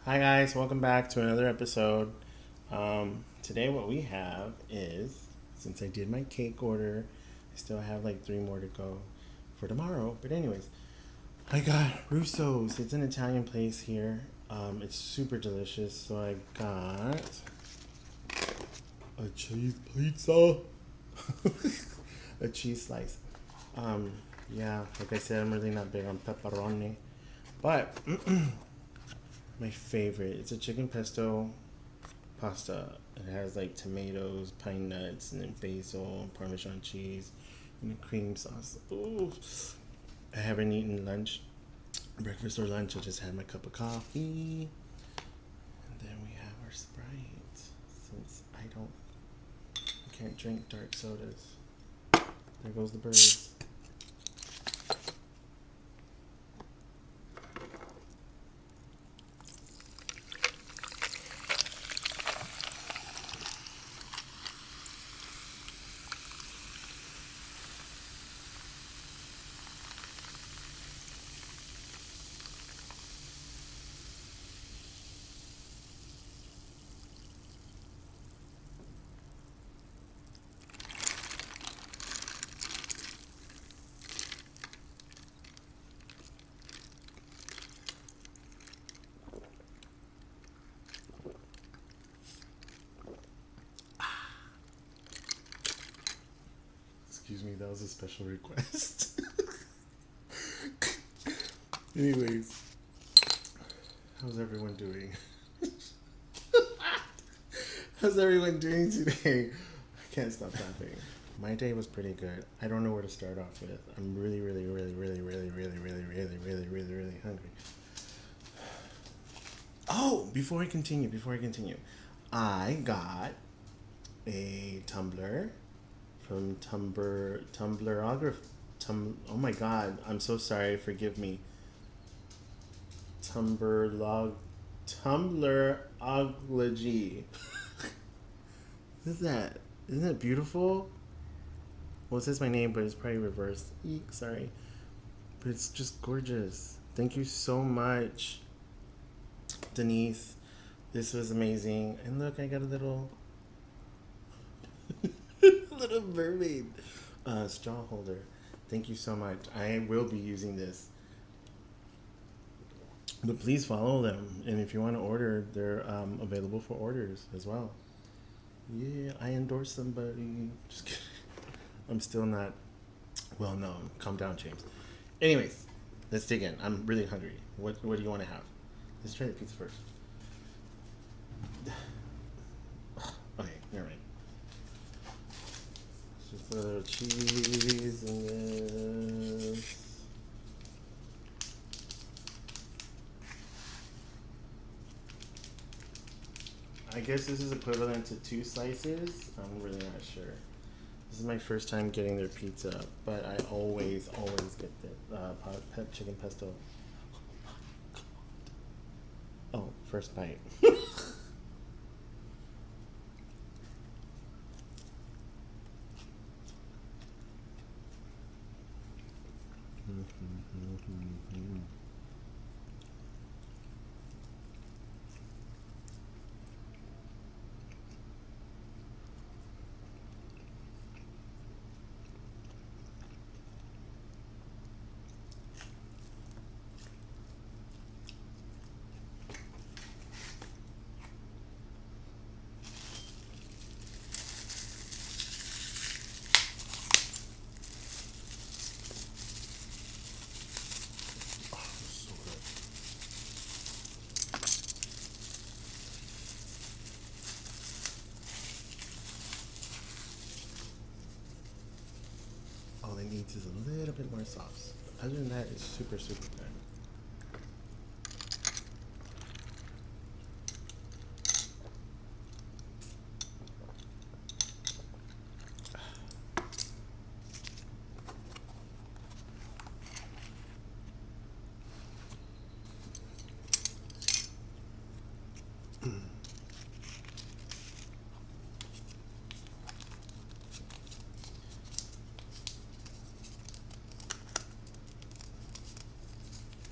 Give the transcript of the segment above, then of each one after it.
Hi guys, welcome back to another episode. Today what we have is, since I did my cake order, I still have like three more to go for tomorrow. But anyways, I got Russo's. It's an Italian place here. It's super delicious. So I got a cheese pizza, a cheese slice. Um, yeah, like I said, I'm really not big on pepperoni, but my favorite. It's a chicken pesto pasta. It has like tomatoes, pine nuts, and then basil, Parmesan cheese, and a cream sauce. Ooh. I haven't eaten lunch, breakfast or lunch. I just had my cup of coffee. And then we have our Sprite. Since I can't drink dark sodas. There goes the birds. Excuse me, that was a special request. Anyways, how's everyone doing? How's everyone doing today? I can't stop laughing. My day was pretty good. I don't know where to start off with. I'm really hungry. Oh, before I continue, I got a tumbler from Tumblerography. Oh my God, I'm so sorry. Forgive me. Tumblrlog, Tumblerology. What is that? Isn't it beautiful? Well, it says my name, but it's probably reversed. Eek, sorry. But it's just gorgeous. Thank you so much, Denise. This was amazing. And look, I got a little little mermaid straw holder. Thank you so much. I will be using this. But please follow them. And if you want to order, they're available for orders as well. Yeah, I endorse somebody. Just kidding. I'm still not well known. Calm down, James. Anyways, let's dig in. I'm really hungry. What do you want to have? Let's try the pizza first. Okay, never mind. Just a little cheese in this. I guess this is equivalent to two slices. I'm really not sure. This is my first time getting their pizza, but I always get the chicken pesto. Oh, first bite. So good. All it needs is a little bit more sauce. Other than that, it's super good.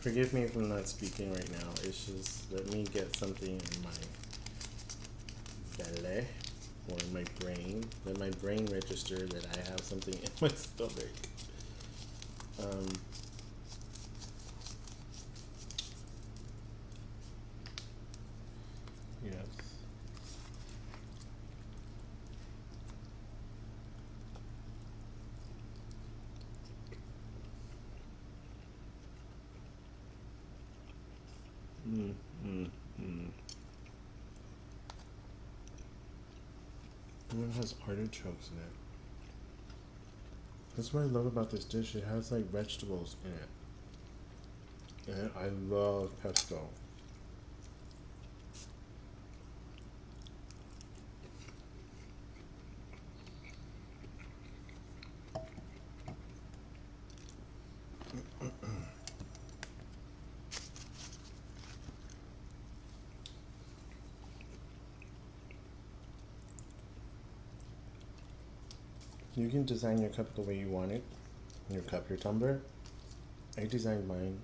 Forgive me if I'm not speaking right now. It's just let me get something in my belly or my brain. Let my brain register that I have something in my stomach. Um, yes. Mm, mm, mm. And it has artichokes in it. That's what I love about this dish. It has like vegetables in it. And I love pesto. You can design your cup the way you want it. Your cup, your tumbler. I designed mine.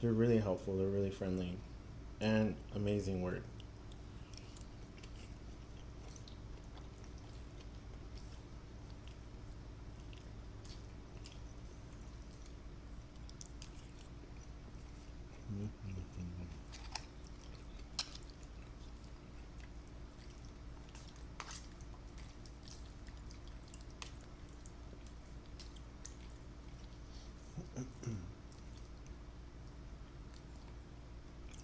They're really helpful. They're really friendly. And amazing work.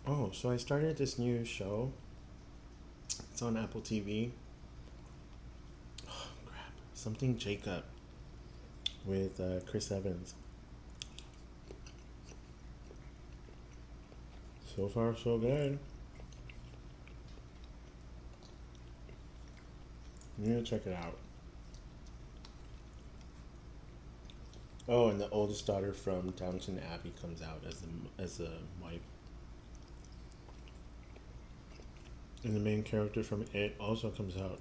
Oh, so I started this new show. It's on Apple TV. Oh, crap. Something Jacob with Chris Evans. So far, so good. You need to check it out. Oh, and the oldest daughter from Downton Abbey comes out as a wife. And the main character from It also comes out.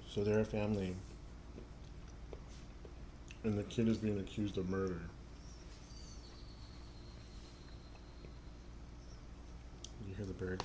So they're a family. And the kid is being accused of murder. You hear the bird?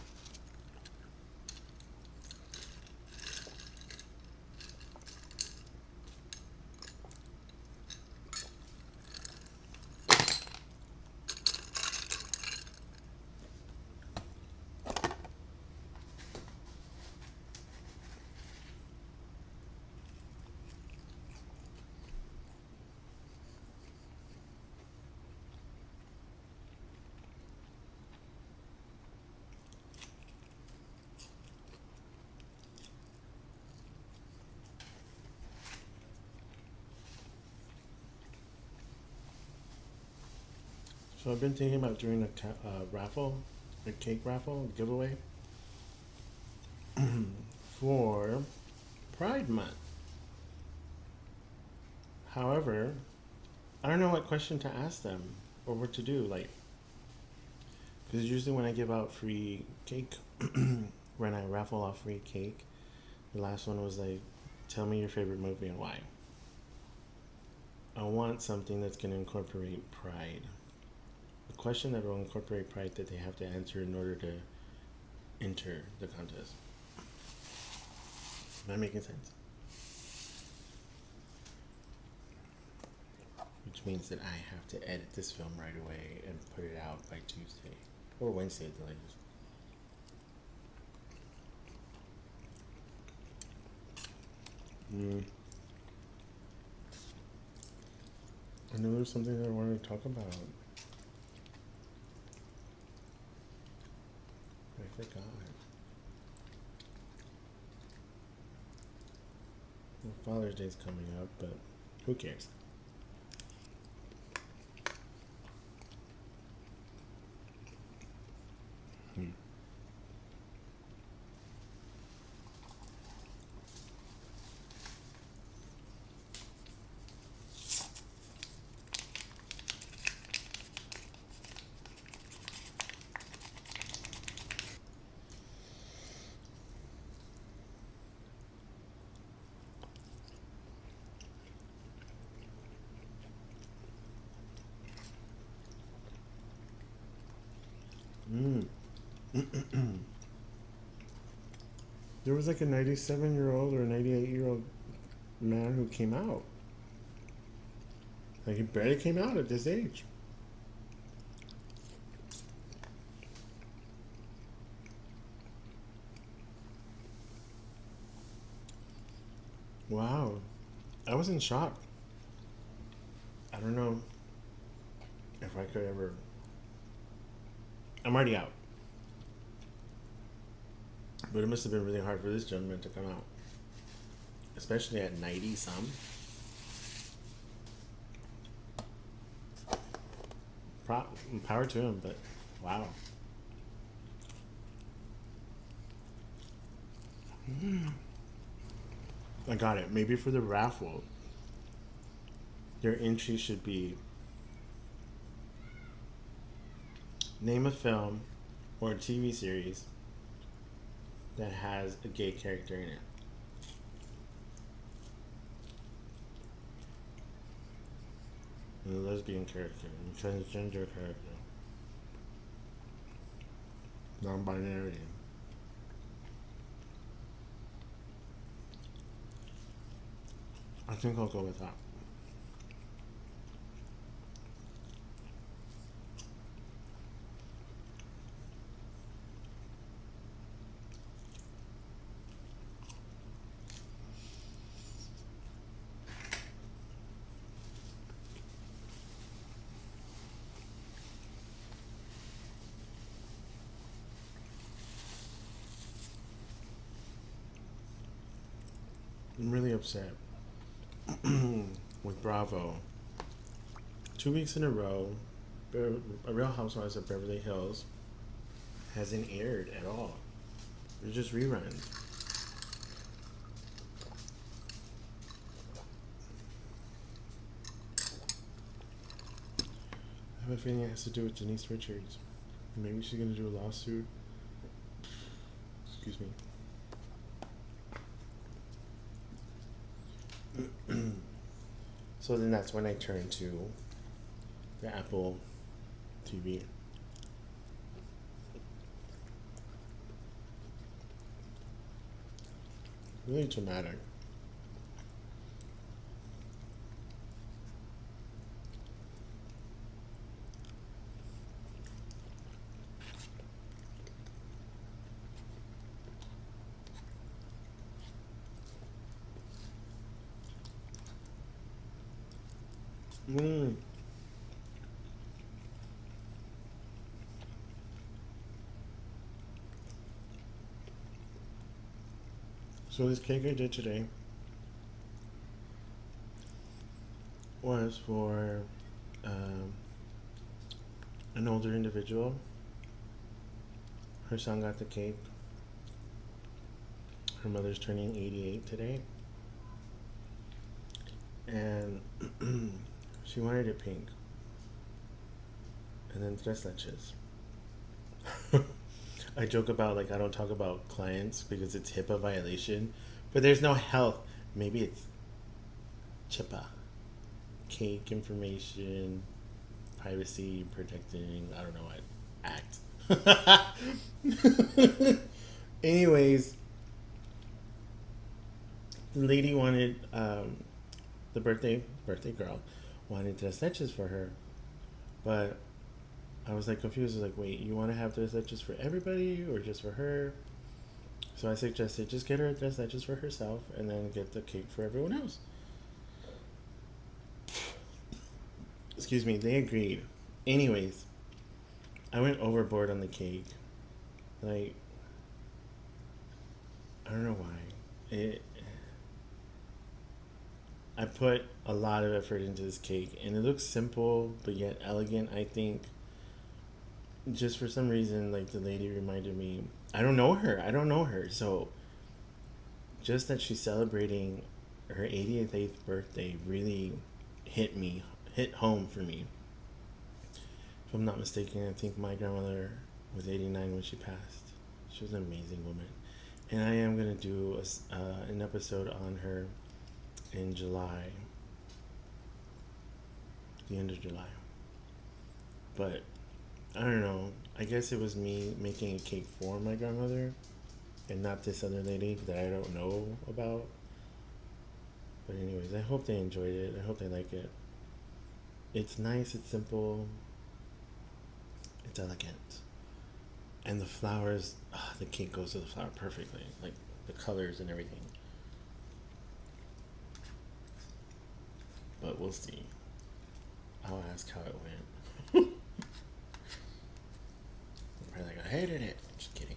So I've been thinking about doing a raffle, a cake raffle, giveaway for Pride Month. However, I don't know what question to ask them or what to do. Like, because usually when I give out free cake, when I raffle off free cake, the last one was like, tell me your favorite movie and why. I want something that's going to incorporate pride. A question that will incorporate pride that they have to answer in order to enter the contest. Am I making sense? Which means that I have to edit this film right away and put it out by Tuesday or Wednesday at the latest. I know there's something that I wanted to talk about. I forgot. Well, Father's Day's coming up, but who cares? There was like a 97-year-old or a 98-year-old man who came out. Like he barely came out at this age. Wow. I was in shock. I don't know if I could ever. I'm already out. But it must have been really hard for this gentleman to come out. Especially at 90 some. Power to him, but wow. I got it. Maybe for the raffle, your entry should be name a film or a TV series that has a gay character in it. And a lesbian character, and a transgender character, non-binary. I think I'll go with that. I'm really upset with Bravo. 2 weeks in a row, A Real Housewives of Beverly Hills hasn't aired at all. They're just reruns. I have a feeling it has to do with Denise Richards. Maybe she's gonna do a lawsuit. Excuse me. So then that's when I turned to the Apple TV. Really dramatic. So this cake I did today was for an older individual. Her son got the cake. Her mother's turning 88 today. And she wanted it pink. And then tres leches. I joke about, like, I don't talk about clients because it's HIPAA violation. But there's no health. Maybe it's CHIPAA. Cake information, privacy protecting, I don't know what, act. Anyways, the lady wanted, the birthday girl wanted tres leches for her. But I was like confused. I was like, wait, you want to have tres leches for everybody or just for her? So I suggested just get her tres leches for herself and then get the cake for everyone else. Excuse me, they agreed. Anyways, I went overboard on the cake. Like, I don't know why. I put a lot of effort into this cake and it looks simple but yet elegant, I think. Just for some reason, like, the lady reminded me, I don't know her, so just that she's celebrating her 88th birthday really hit home for me. If I'm not mistaken, I think my grandmother was 89 when she passed. She was an amazing woman, and I am going to do an episode on her in July, the end of July. But I don't know. I guess it was me making a cake for my grandmother and not this other lady that I don't know about. But anyways, I hope they enjoyed it. I hope they like it. It's nice, it's simple, it's elegant. And the flowers, the cake goes to the flower perfectly. Like the colors and everything. But we'll see. I'll ask how it went. Probably like, I hated it. Just kidding.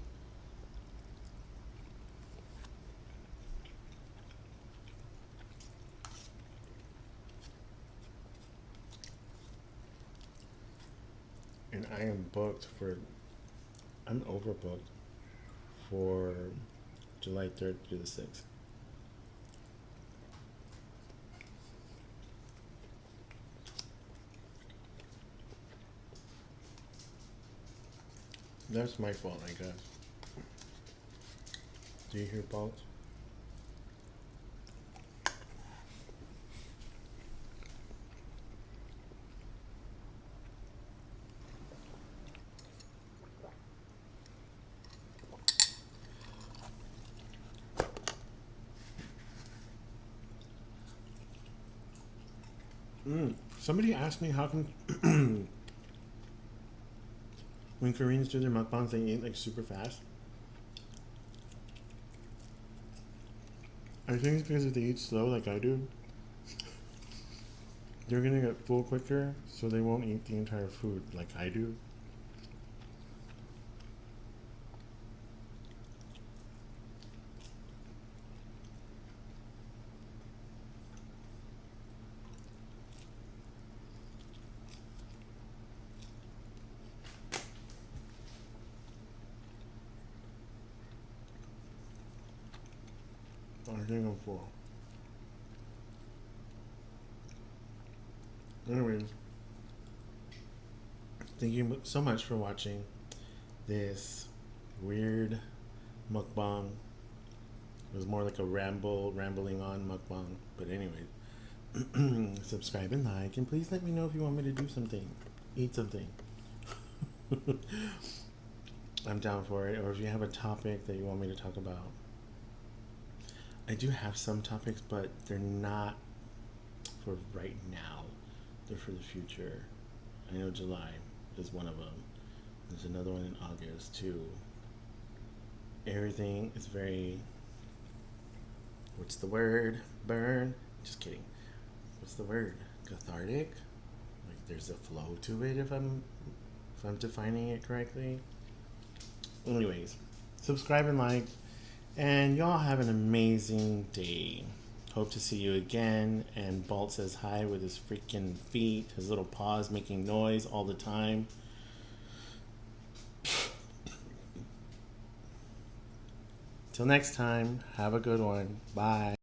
And I am booked for, I'm overbooked for July 3rd through the 6th. That's my fault, I guess. Do you hear bolts? Somebody asked me how can when Koreans do their mukbangs they eat like super fast. I think it's because if they eat slow like I do, they're gonna get full quicker, so they won't eat the entire food like I do. I think I'm full. Anyways, thank you so much for watching this weird mukbang. It was more like a rambling on mukbang. But anyway, subscribe and like, and please let me know if you want me to do something, eat something. I'm down for it. Or if you have a topic that you want me to talk about. I do have some topics, but they're not for right now. They're for the future. I know July is one of them. There's another one in August too. Everything is very, what's the word? Burn? Just kidding. What's the word? Cathartic? Like there's a flow to it if I'm defining it correctly. Anyways, subscribe and like. And y'all have an amazing day. Hope to see you again. And Balt says hi with his freaking feet, his little paws making noise all the time. Till next time, have a good one. Bye.